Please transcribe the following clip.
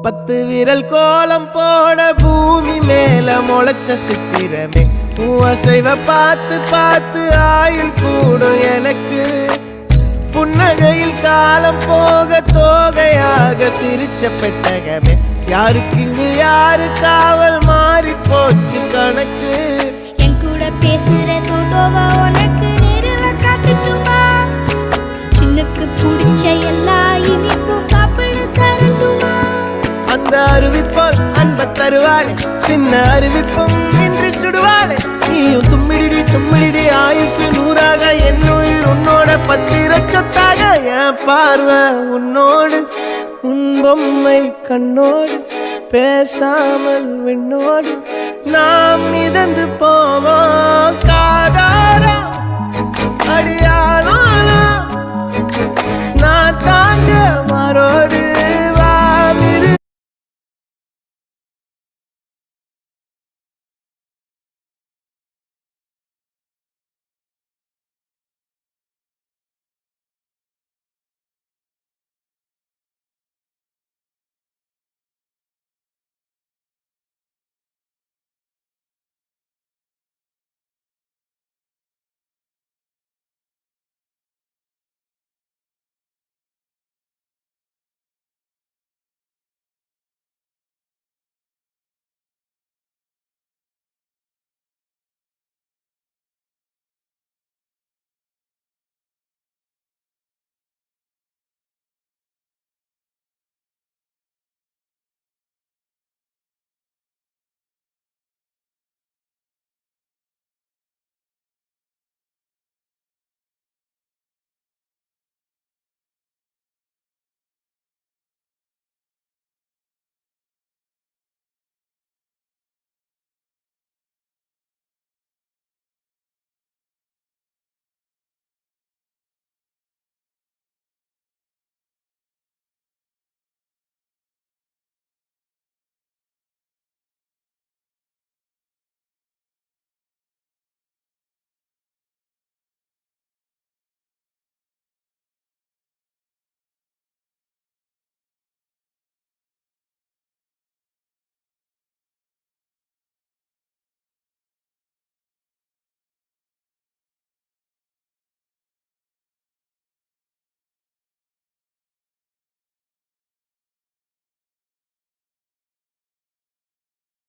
10 விரல் கோலம் போட பூமி மேல முளைச்ச சித்திரமே அசைவ பார்த்து பார்த்து ஆயுள் கூடும் எனக்கு புன்னகையில் காலம் போக தோகையாக சிரிச்ச பெட்டகமே யாருக்கு இங்கு யாரு காவல் மாறி போச்சு கணக்கு என் கூட பேசுற தோதோவா உனக்கு நேரில் காட்டுட்டுமா சின்னுக்கு பிடிச்ச எல்லா இனிப்பும் சாப்பிட தரட்டுமா அந்த அறிவிப்பால் அன்ப தருவாளே சின்ன அறிவிப்பும் இன்றி சுடுவாளே நீயும் தும்மிடி தும்மிடி ஆயுசு 100ஆக என் உயிர் உன்னோட 10 சொத்தாக என் பார்வை உன்னோடு உன் பொம்மை கண்ணோடு பேசாமல் விண்ணோடு நாம் மிதந்து போவோம் காதாரா அடியாளோ நான் தாங்க மாறோடு